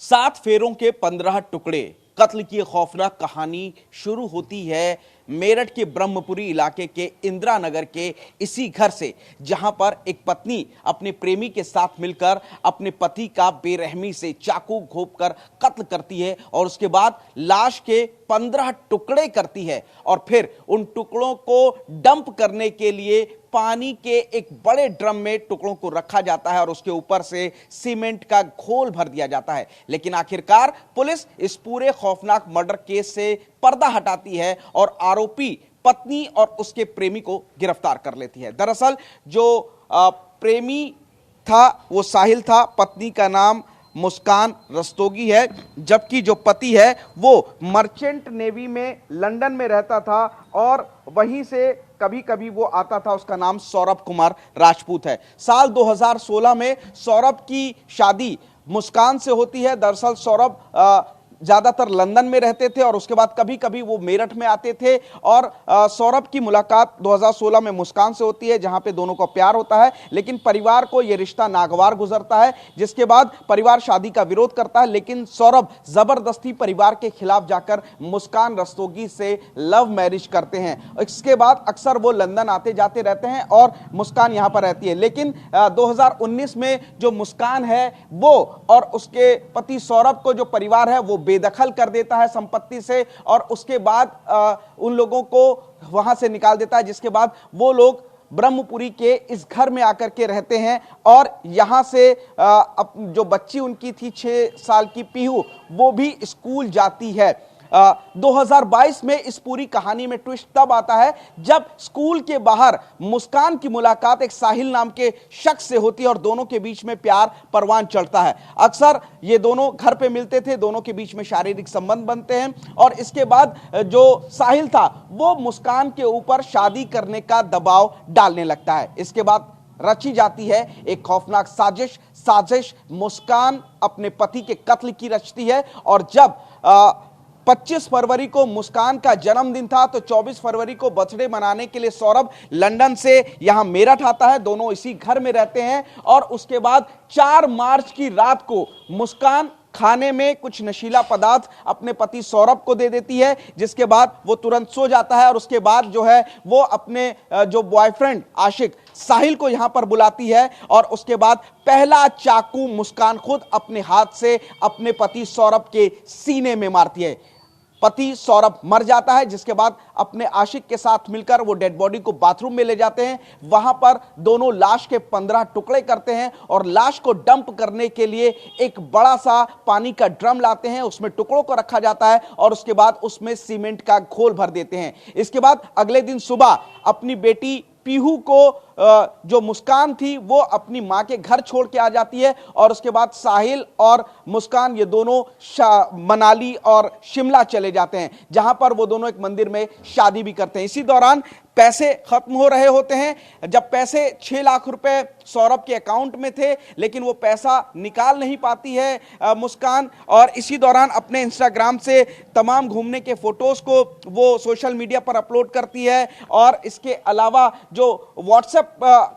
7 फेरों के 15 टुकड़े, कत्ल की खौफनाक कहानी शुरू होती है मेरठ के ब्रह्मपुरी इलाके के इंदिरा नगर के इसी घर से, जहां पर एक पत्नी अपने प्रेमी के साथ मिलकर अपने पति का बेरहमी से चाकू घोंपकर कत्ल करती है और उसके बाद लाश के 15 टुकड़े करती है और फिर उन टुकड़ों को डंप करने के लिए पानी के एक बड़े ड्रम में टुकड़ों को रखा जाता है और उसके ऊपर से सीमेंट का घोल भर दिया जाता है। लेकिन आखिरकार पुलिस इस पूरे खौफनाक मर्डर केस से पर्दा हटाती है और आरोपी पत्नी और उसके प्रेमी को गिरफ्तार कर लेती है। दरअसल जो प्रेमी था वो साहिल था, पत्नी का नाम मुस्कान रस्तोगी है, जबकि जो पति है वो मर्चेंट नेवी में लंदन में रहता था और वहीं से कभी कभी वो आता था। उसका नाम सौरभ कुमार राजपूत है। साल 2016 में सौरभ की शादी मुस्कान से होती है। दरअसल सौरभ ज्यादातर लंदन में रहते थे और उसके बाद कभी कभी वो मेरठ में आते थे और सौरभ की मुलाकात 2016 में मुस्कान से होती है, जहां पे दोनों का प्यार होता है। लेकिन परिवार को यह रिश्ता नागवार गुजरता है, जिसके बाद परिवार शादी का विरोध करता है। लेकिन सौरभ जबरदस्ती परिवार के खिलाफ जाकर मुस्कान रस्तोगी से लव मैरिज करते हैं। इसके बाद अक्सर वो लंदन आते जाते रहते हैं और मुस्कान यहां पर रहती है। लेकिन 2019 में जो मुस्कान है वो और उसके पति सौरभ को जो परिवार है वो बेदखल कर देता है संपत्ति से और उसके बाद उन लोगों को वहां से निकाल देता है, जिसके बाद वो लोग ब्रह्मपुरी के इस घर में आकर के रहते हैं और यहां से जो बच्ची उनकी थी 6 साल की पीहू, वो भी स्कूल जाती है। 2022 में इस पूरी कहानी में ट्विस्ट तब आता है जब स्कूल के बाहर मुस्कान की मुलाकात एक साहिल नाम के शख्स से होती है और दोनों के बीच में प्यार परवान चढ़ता है। अक्सर ये दोनों घर पे मिलते थे, दोनों के बीच में शारीरिक संबंध बनते हैं और इसके बाद जो साहिल था वो मुस्कान के ऊपर शादी करने का दबाव डालने लगता है। इसके बाद रची जाती है एक खौफनाक साजिश। मुस्कान अपने पति के कत्ल की रचती है और जब 25 फरवरी को मुस्कान का जन्मदिन था तो 24 फरवरी को बर्थडे मनाने के लिए सौरभ लंदन से यहां मेरठ आता है। दोनों इसी घर में रहते हैं और उसके बाद 4 मार्च की रात को मुस्कान खाने में कुछ नशीला पदार्थ अपने पति सौरभ को दे देती है, जिसके बाद वो तुरंत सो जाता है और उसके बाद जो है वो अपने जो बॉयफ्रेंड आशिक साहिल को यहां पर बुलाती है और उसके बाद पहला चाकू मुस्कान खुद अपने हाथ से अपने पति सौरभ के सीने में मारती है। पति सौरभ मर जाता है, जिसके बाद अपने आशिक के साथ मिलकर वो डेड बॉडी को बाथरूम में ले जाते हैं। वहां पर दोनों लाश के 15 टुकड़े करते हैं और लाश को डंप करने के लिए एक बड़ा सा पानी का ड्रम लाते हैं, उसमें टुकड़ों को रखा जाता है और उसके बाद उसमें सीमेंट का घोल भर देते हैं। इसके बाद अगले दिन सुबह अपनी बेटी पीहू को जो मुस्कान थी वो अपनी मां के घर छोड़ के आ जाती है और उसके बाद साहिल और मुस्कान ये दोनों मनाली और शिमला चले जाते हैं, जहां पर वो दोनों एक मंदिर में शादी भी करते हैं। इसी दौरान पैसे खत्म हो रहे होते हैं। जब पैसे 6 लाख रुपए सौरभ के अकाउंट में थे, लेकिन वो पैसा निकाल नहीं पाती है मुस्कान और इसी दौरान अपने इंस्टाग्राम से तमाम घूमने के फोटोज को वो सोशल मीडिया पर अपलोड करती है और इसके अलावा जो व्हाट्सएप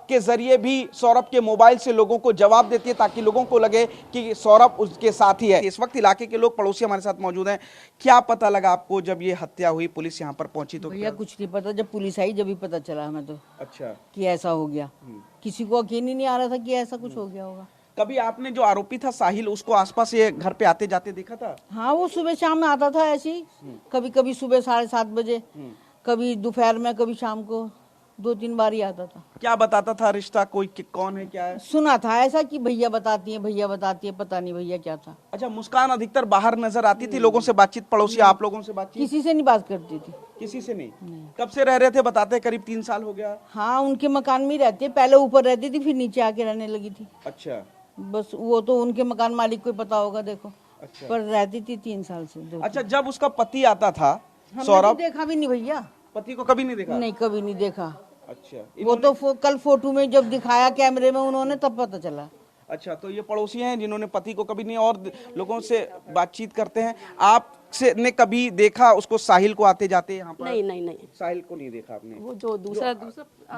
के जरिए भी सौरभ के मोबाइल से लोगों को जवाब देती है ताकि लोगों को लगे कि सौरभ उसके साथ ही है। इस वक्त इलाके के लोग, पड़ोसी हमारे साथ मौजूद हैं। क्या पता लगा आपको जब ये हत्या हुई, पुलिस यहाँ पर पहुंची तो? भैया कुछ नहीं पता, जब पुलिस आई जब ही पता चला हमें तो। अच्छा, कि ऐसा हो गया। किसी को यकीन ही नहीं आ रहा था कि ऐसा कुछ हो गया होगा। कभी आपने जो आरोपी था साहिल, उसको आसपास ये घर पे आते जाते देखा था? हाँ, वो सुबह शाम में आता था ऐसे ही, कभी कभी सुबह 7:30 बजे, कभी दोपहर में, कभी शाम को 2-3 बार ही आता था। क्या बताता था रिश्ता, कोई कौन है क्या है? सुना था ऐसा कि भैया बताती है, पता नहीं भैया क्या था। अच्छा, मुस्कान अधिकतर बाहर नजर आती थी, लोगों से बातचीत, पड़ोसी आप लोगों से बातचीत? किसी से नहीं बात करती थी। किसी से नहीं? कब से रह रहे थे बताते? करीब 3 साल हो गया। हाँ, उनके मकान में ही रहती है, पहले ऊपर रहती थी फिर नीचे आके रहने लगी थी। अच्छा, बस वो तो उनके मकान मालिक को पता होगा, देखो। अच्छा, पर रहती थी 3 साल से। अच्छा, जब उसका पति आता था सौरभ, देखा भी नहीं भैया, पति को कभी नहीं देखा? नहीं, कभी नहीं देखा। अच्छा, वो तो कल फोटो में जब दिखाया कैमरे में उन्होंने, तब पता चला। अच्छा, तो ये पड़ोसी हैं जिन्होंने पति को कभी नहीं, और लोगों से बातचीत करते हैं। आप से ने कभी देखा उसको, साहिल को आते जाते यहाँ पर? नहीं नहीं नहीं, साहिल को नहीं देखा आपने? वो जो दूसरा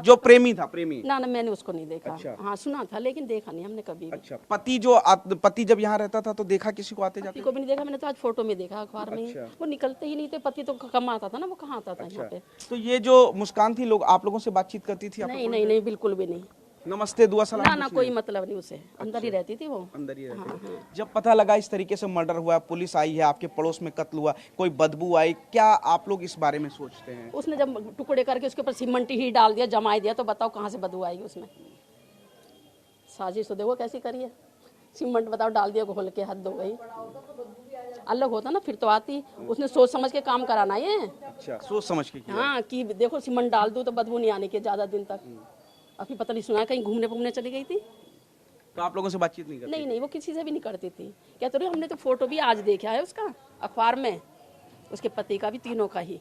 जो प्रेमी था, प्रेमी। ना मैंने उसको नहीं देखा। अच्छा। हाँ सुना था लेकिन देखा नहीं हमने कभी भी। अच्छा, पति जब यहाँ रहता था तो देखा किसी को आते पति जाते? को भी नहीं देखा मैंने, तो आज फोटो में देखा अखबार में ही। अच्छा। वो निकलते ही नहीं थे, पति तो कम आता था ना, वो कहाँ आता था यहाँ पे। तो ये जो मुस्कान थी, लोग आप लोगों से बातचीत करती थी? नहीं नहीं नहीं, बिल्कुल भी नहीं। नमस्ते, दुआ सलाम? ना कोई मतलब नहीं उसे, अंदर ही रहती थी वो। अंदर ही रहती हाँ, थी। हाँ। जब पता लगा इस तरीके से मर्डर हुआ, पुलिस आई है, आपके पड़ोस में कत्ल हुआ, कोई बदबू आई, क्या आप लोग इस बारे में सोचते हैं? उसने जब टुकड़े करके उसके ऊपर सीमेंट ही डाल दिया, जमा दिया, तो बताओ कहाँ से बदबू आएगी उसमें। साजिश तो देखो कैसी करी है, सीमेंट बताओ डाल दिया घोल के, हद हो गई। अलग होता ना फिर तो आती, उसने सोच समझ के काम कराना है। अच्छा, सोच समझ के किया। हाँ कि देखो सीमेंट डाल दूं तो बदबू नहीं आने की ज्यादा दिन तक। अभी पता नहीं सुना कहीं घूमने चली गई थी। तो आप लोगों से बातचीत नहीं करती? नहीं नहीं, वो किसी से भी नहीं करती थी। कहते रहे हमने तो फोटो भी आज देखा है उसका अखबार में, उसके पति का भी, तीनों का ही।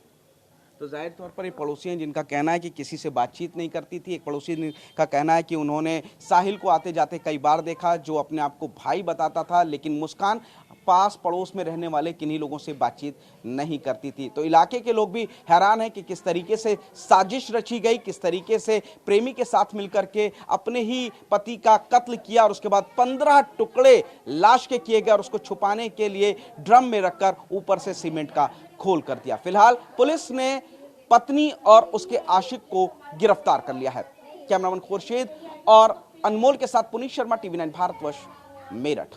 तो जाहिर तौर पर ये पड़ोसी हैं जिनका कहना है कि किसी से बातचीत नहीं करती थी। एक पड़ोसी का कहना है कि उन्होंने साहिल को आते जाते कई बार देखा, जो अपने आप को भाई बताता था, लेकिन मुस्कान पास पड़ोस में रहने वाले किन्हीं लोगों से बातचीत नहीं करती थी। तो इलाके के लोग भी हैरान हैं कि किस तरीके से साजिश रची गई, किस तरीके से प्रेमी के साथ मिलकर के अपने ही पति का कत्ल किया और उसके बाद 15 टुकड़े लाश के किए गए और उसको छुपाने के लिए ड्रम में रखकर ऊपर से सीमेंट का खोल कर दिया। फिलहाल पुलिस ने पत्नी और उसके आशिक को गिरफ्तार कर लिया है। कैमरामैन खुर्शीद और अनमोल के साथ पुनीत शर्मा, टीवी 9 भारतवर्ष, मेरठ।